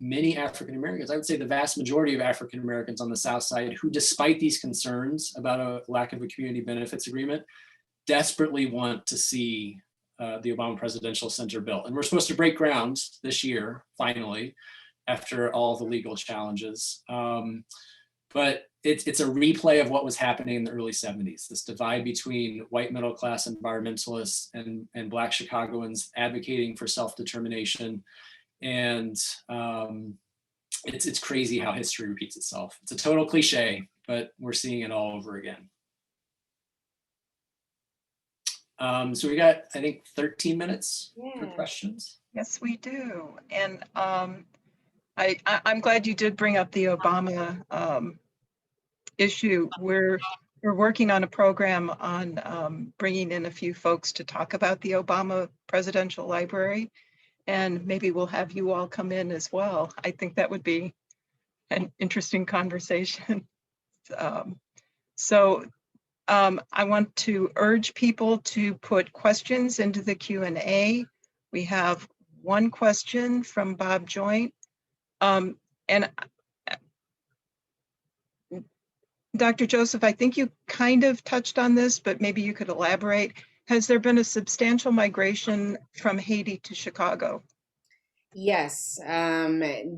B: many African Americans. I would say the vast majority of African Americans on the South Side who, despite these concerns about a lack of a community benefits agreement, desperately want to see the Obama Presidential Center built. And we're supposed to break ground this year, finally, after all the legal challenges. But it's a replay of what was happening in the early 70s, this divide between white middle-class environmentalists and Black Chicagoans advocating for self-determination. And it's crazy how history repeats itself. It's a total cliche, but we're seeing it all over again. So we got, I think, 13 minutes for questions.
A: Yes, we do. And I'm glad you did bring up the Obama issue. We're working on a program on bringing in a few folks to talk about the Obama Presidential Library, and maybe we'll have you all come in as well. I think that would be an interesting conversation. I want to urge people to put questions into the Q&A. We have one question from Bob Joint. And Dr. Joseph, I think you kind of touched on this, but maybe you could elaborate. Has there been a substantial migration from Haiti to Chicago?
C: Yes.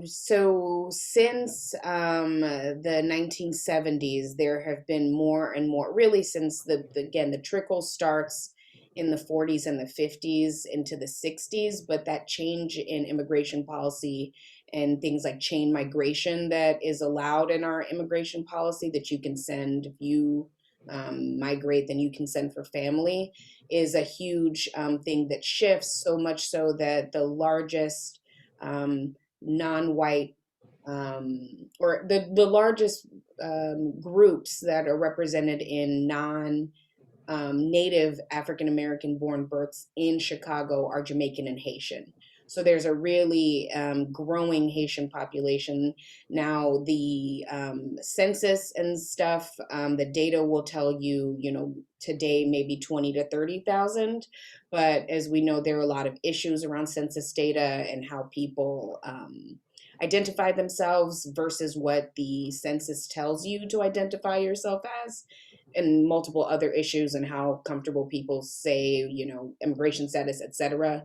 C: So since the 1970s, there have been more and more, really since the trickle starts in the 40s and the 50s into the 60s, but that change in immigration policy and things like chain migration that is allowed in our immigration policy, that you can send, if you migrate, then you can send for family, is a huge thing that shifts, so much so that the largest non-white or the largest groups that are represented in non-native African-American born births in Chicago are Jamaican and Haitian. So there's a really growing Haitian population. Now the census and stuff, the data will tell you, today maybe 20 to 30,000. But as we know, there are a lot of issues around census data and how people identify themselves versus what the census tells you to identify yourself as, and multiple other issues and how comfortable people say, immigration status, et cetera.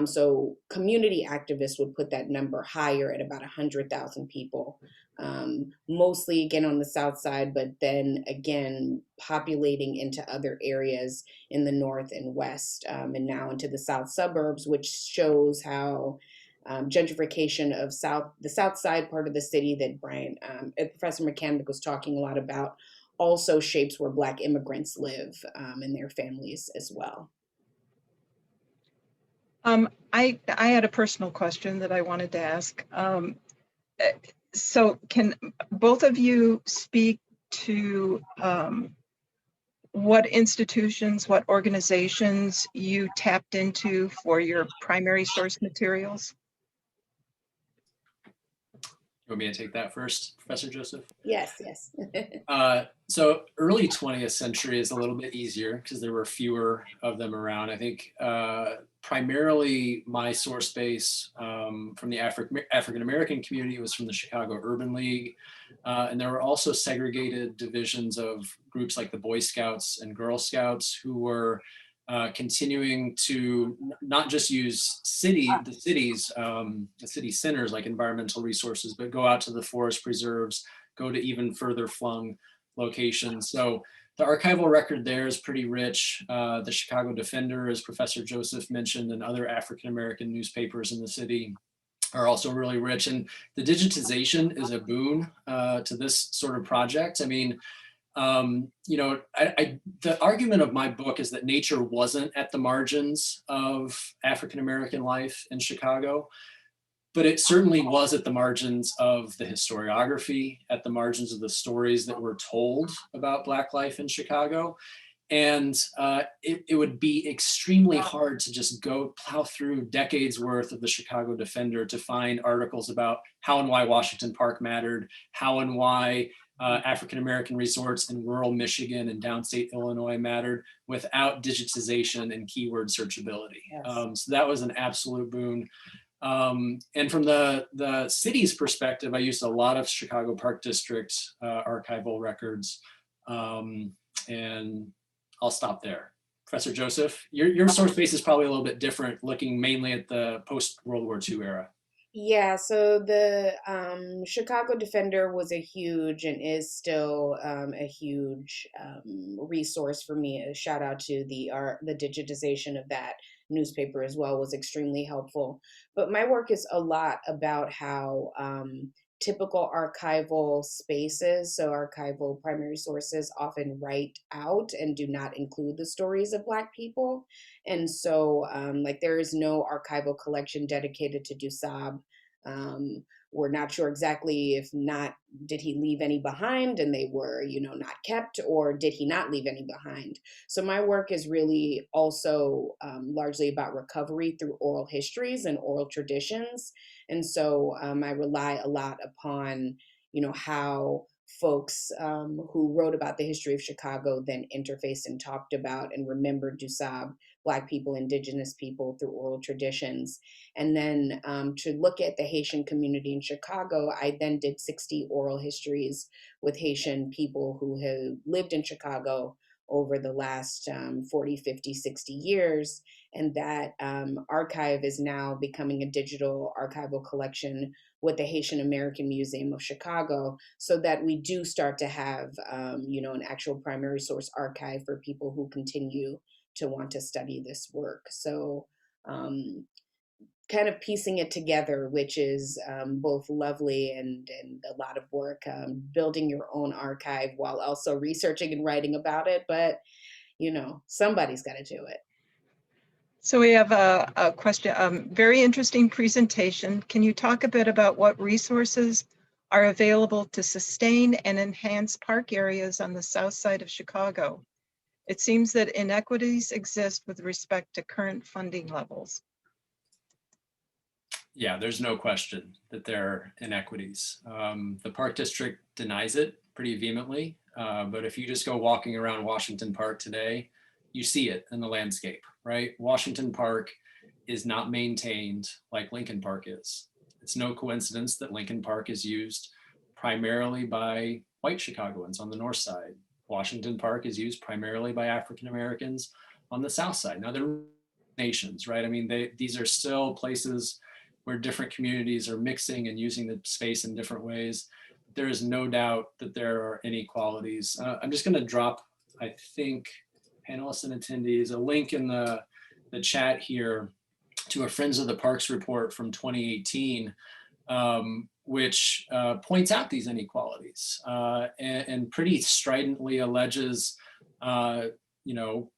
C: So community activists would put that number higher at about 100,000 people, mostly again on the South Side, but then again populating into other areas in the North and West, and now into the South suburbs, which shows how gentrification of the South Side part of the city that Professor McCammack was talking a lot about also shapes where Black immigrants live and their families as well.
A: I had a personal question that I wanted to ask. So can both of you speak to what institutions, what organizations you tapped into for your primary source materials?
B: You want me to take that first, Professor Joseph?
C: Yes.
B: So early 20th century is a little bit easier because there were fewer of them around. I think primarily my source base from the African-American community was from the Chicago Urban League. And there were also segregated divisions of groups like the Boy Scouts and Girl Scouts who were continuing to not just use the city centers like environmental resources, but go out to the forest preserves, go to even further flung locations. So the archival record there is pretty rich. The Chicago Defender, as Professor Joseph mentioned, and other African-American newspapers in the city are also really rich. And the digitization is a boon to this sort of project. I mean, you know, the argument of my book is that nature wasn't at the margins of African-American life in Chicago, but it certainly was at the margins of the historiography, at the margins of the stories that were told about Black life in Chicago. And it would be extremely hard to just go plow through decades worth of the Chicago Defender to find articles about how and why Washington Park mattered, how and why African-American resorts in rural Michigan and downstate Illinois mattered without digitization and keyword searchability.
C: Yes.
B: So that was an absolute boon. And from the city's perspective, I used a lot of Chicago Park District archival records, and I'll stop there. Professor Joseph, your source base is probably a little bit different, looking mainly at the post-World War II era.
C: Yeah, so the Chicago Defender was a huge and is still a huge resource for me. A shout out to the digitization of that newspaper as well was extremely helpful. But my work is a lot about how typical archival spaces, so archival primary sources, often write out and do not include the stories of Black people. And so, like, there is no archival collection dedicated to Dusable. We're not sure exactly if not, did he leave any behind and they were, you know, not kept, or did he not leave any behind? So my work is really also largely about recovery through oral histories and oral traditions. And so I rely a lot upon, you know, how folks who wrote about the history of Chicago then interfaced and talked about and remembered Dusable, Black people, Indigenous people through oral traditions. And then to look at the Haitian community in Chicago, I then did 60 oral histories with Haitian people who have lived in Chicago over the last 40, 50, 60 years. And that archive is now becoming a digital archival collection with the Haitian American Museum of Chicago, so that we do start to have, you know, an actual primary source archive for people who continue to want to study this work. So kind of piecing it together, which is both lovely and a lot of work, building your own archive while also researching and writing about it. But, you know, somebody's got to do it.
A: So we have a question, very interesting presentation. Can you talk a bit about what resources are available to sustain and enhance park areas on the south side of Chicago? It seems that inequities exist with respect to current funding levels.
B: Yeah, there's no question that there are inequities. The Park District denies it pretty vehemently, but if you just go walking around Washington Park today, you see it in the landscape, right? Washington Park is not maintained like Lincoln Park is. It's no coincidence that Lincoln Park is used primarily by white Chicagoans on the north side. Washington Park is used primarily by African Americans on the south side. Now they're nations, right? I mean, these are still places where different communities are mixing and using the space in different ways. There is no doubt that there are inequalities. I'm just gonna drop, I think, panelists and attendees, a link in the chat here to a Friends of the Parks report from 2018, which points out these inequalities and pretty stridently alleges, you know,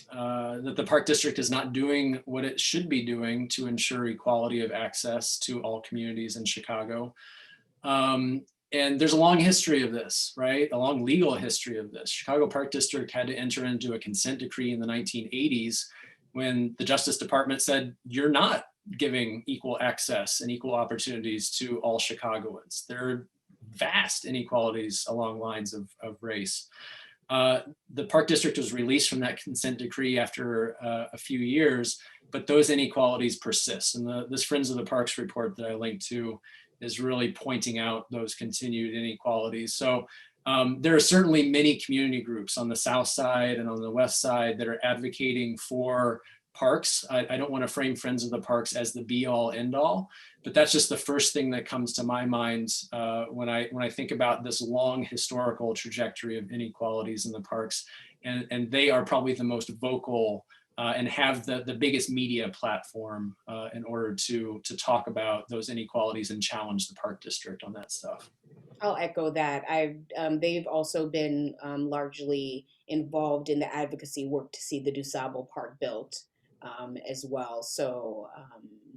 B: that the Park District is not doing what it should be doing to ensure equality of access to all communities in Chicago. And there's a long history of this, right? A long legal history of this. Chicago Park District had to enter into a consent decree in the 1980s when the Justice Department said, you're not giving equal access and equal opportunities to all Chicagoans. There are vast inequalities along lines of race. The Park District was released from that consent decree after a few years, but those inequalities persist. And this Friends of the Parks report that I linked to is really pointing out those continued inequalities. So there are certainly many community groups on the south side and on the west side that are advocating for parks. I don't want to frame Friends of the Parks as the be all end all, but that's just the first thing that comes to my mind when I think about this long historical trajectory of inequalities in the parks. And they are probably the most vocal and have the biggest media platform in order to talk about those inequalities and challenge the park district on that stuff.
C: I'll echo that. They've also been largely involved in the advocacy work to see the Dusable Park built as well. So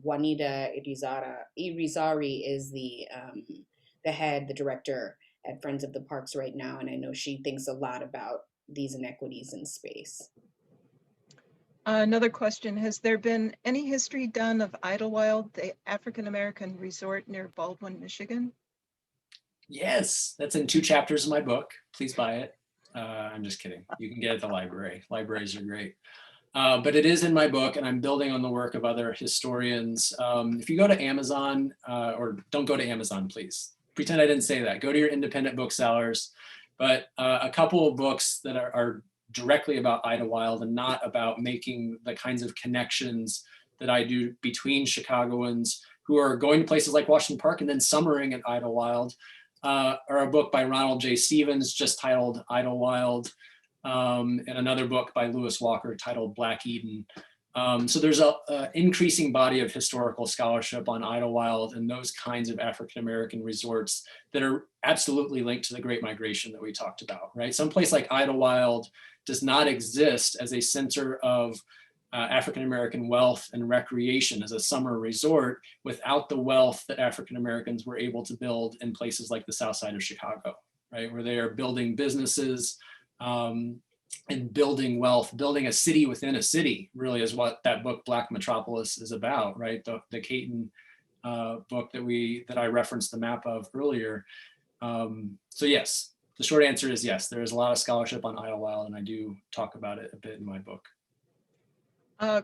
C: Juanita Irizarry is the head, the director at Friends of the Parks right now, and I know she thinks a lot about these inequities in space.
A: Another question, has there been any history done of Idlewild, the African-American resort near Baldwin, Michigan?
B: Yes, that's in 2 chapters of my book. Please buy it. I'm just kidding. You can get it at the library. Libraries are great. But it is in my book, and I'm building on the work of other historians. If you go to Amazon, or don't go to Amazon, please. Pretend I didn't say that. Go to your independent booksellers. But a couple of books that are directly about Idlewild and not about making the kinds of connections that I do between Chicagoans who are going to places like Washington Park and then summering at Idlewild, or a book by Ronald J. Stevens just titled Idlewild, and another book by Lewis Walker titled Black Eden. So there's an increasing body of historical scholarship on Idlewild and those kinds of African-American resorts that are absolutely linked to the Great Migration that we talked about, right? Some place like Idlewild does not exist as a center of African-American wealth and recreation as a summer resort without the wealth that African-Americans were able to build in places like the South Side of Chicago, right? Where they are building businesses and building wealth, building a city within a city, really is what that book, Black Metropolis, is about, right? The Caton book that I referenced the map of earlier. So yes, the short answer is yes, there is a lot of scholarship on Idlewild, and I do talk about it a bit in my book.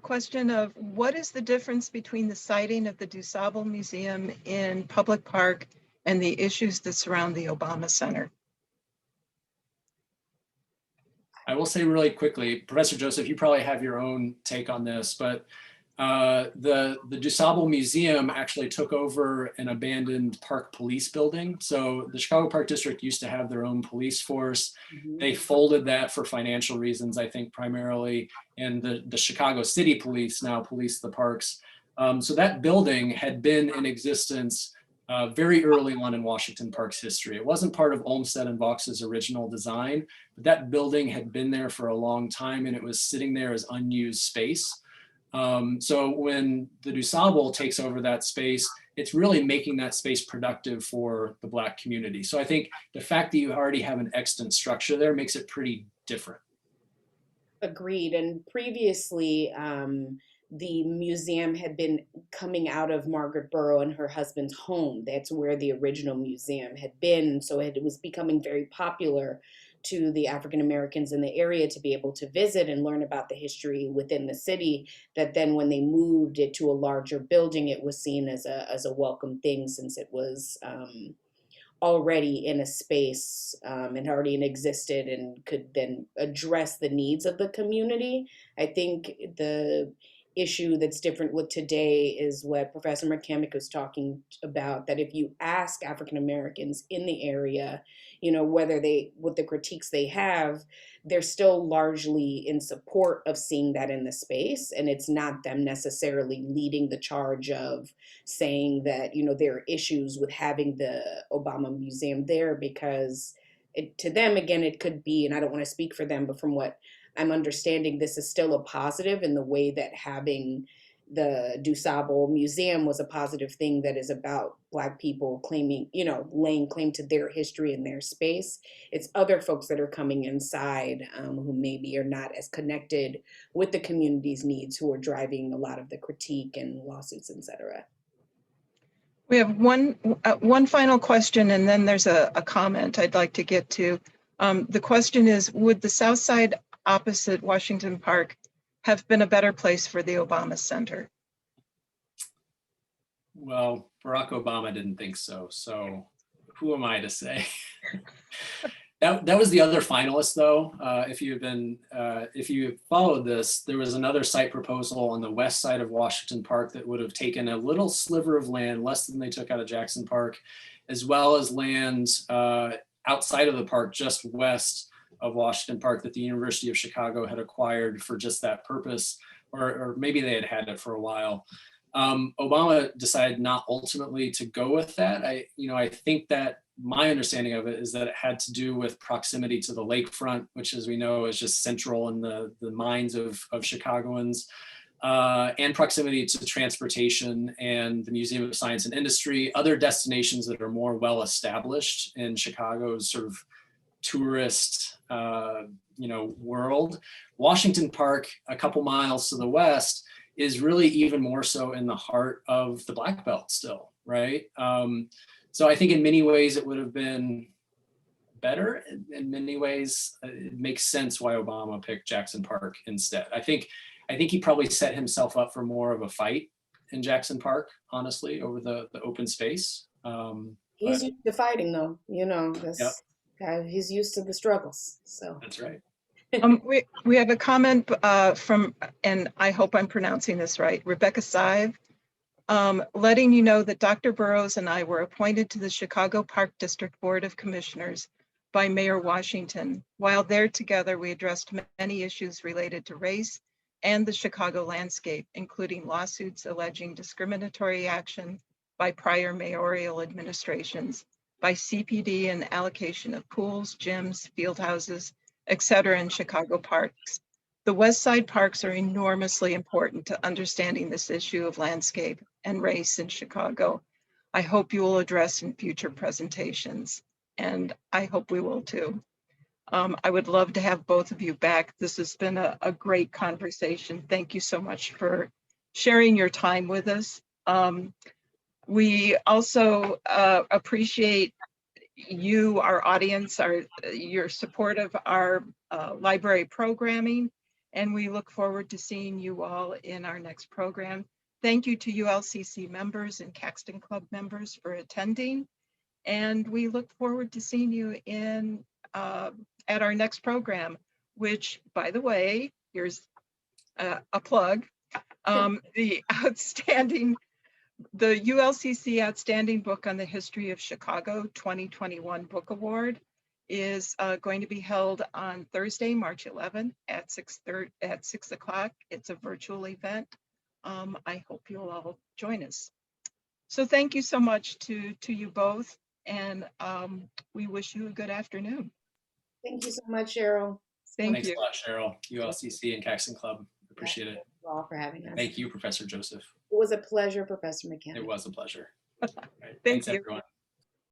A: Question of what is the difference between the siting of the Dusable Museum in Public Park and the issues that surround the Obama Center?
B: I will say really quickly, Professor Joseph, you probably have your own take on this, but the Dusable Museum actually took over an abandoned park police building. So the Chicago Park District used to have their own police force. Mm-hmm. They folded that for financial reasons, I think primarily, and the Chicago City Police now police the parks. So that building had been in existence very early on in Washington Park's history. It wasn't part of Olmsted and Vaux's original design, but that building had been there for a long time and it was sitting there as unused space. So when the Dusable takes over that space, it's really making that space productive for the Black community. So I think the fact that you already have an extant structure there makes it pretty different.
C: Agreed. And previously, the museum had been coming out of Margaret Burrow and her husband's home. That's where the original museum had been. So it was becoming very popular to the African Americans in the area to be able to visit and learn about the history within the city, that then when they moved it to a larger building, it was seen as a welcome thing, since it was already in a space and already existed and could then address the needs of the community. I think the issue that's different with today is what Professor McCammack was talking about, that if you ask African Americans in the area, what the critiques they have, they're still largely in support of seeing that in the space. And it's not them necessarily leading the charge of saying that, there are issues with having the Obama Museum there, because to them, again, it could be, and I don't want to speak for them, but from what I'm understanding, this is still a positive in the way that having the Dusable Museum was a positive thing that is about Black people claiming, laying claim to their history and their space. It's other folks that are coming inside who maybe are not as connected with the community's needs who are driving a lot of the critique and lawsuits, et cetera.
A: We have one final question, and then there's a comment I'd like to get to. The question is, would the South Side opposite Washington Park have been a better place for the Obama Center?
B: Well, Barack Obama didn't think so. So who am I to say? That was the other finalist, though. If you followed this, there was another site proposal on the west side of Washington Park that would have taken a little sliver of land, less than they took out of Jackson Park, as well as land outside of the park, just west of Washington Park, that the University of Chicago had acquired for just that purpose, or maybe they had had it for a while. Obama decided not ultimately to go with that. I think that my understanding of it is that it had to do with proximity to the lakefront, which, as we know, is just central in the minds of Chicagoans, and proximity to transportation and the Museum of Science and Industry, other destinations that are more well established in Chicago's sort of tourist world. Washington Park, a couple miles to the west, is really even more so in the heart of the Black Belt still, right? So I think in many ways it would have been better. In many ways, it makes sense why Obama picked Jackson Park instead. I think he probably set himself up for more of a fight in Jackson Park, honestly, over the open space.
C: He's used to fighting, though.
B: Yep.
C: He's used to the struggles. So
B: That's right.
A: We have a comment from, and I hope I'm pronouncing this right, Rebecca Sive, letting you know that Dr. Burrows and I were appointed to the Chicago Park District Board of Commissioners by Mayor Washington. While there together, we addressed many issues related to race and the Chicago landscape, including lawsuits alleging discriminatory action by prior mayoral administrations, by CPD and allocation of pools, gyms, field houses, etc. in Chicago parks. The West Side parks are enormously important to understanding this issue of landscape and race in Chicago. I hope you will address in future presentations, and I hope we will too. I would love to have both of you back. This has been a great conversation. Thank you so much for sharing your time with us. We also appreciate you, our audience, your support of our library programming, and we look forward to seeing you all in our next program. Thank you to ULCC members and Caxton Club members for attending, and we look forward to seeing you in at our next program, which, by the way, here's a plug, the ULCC Outstanding Book on the History of Chicago 2021 Book Award is going to be held on Thursday, March 11th at 6 o'clock. It's a virtual event. I hope you'll all join us. So thank you so much to you both, and we wish you a good afternoon.
C: thank you so much, Cheryl.
B: Thanks a lot, Cheryl, ULCC and Caxton Club. Appreciate it.
C: Thank you all for having us.
B: Thank you, Professor Joseph.
C: It was a pleasure, Professor McCammack.
B: It was a pleasure.
A: Thank
B: Thanks,
A: you.
B: everyone.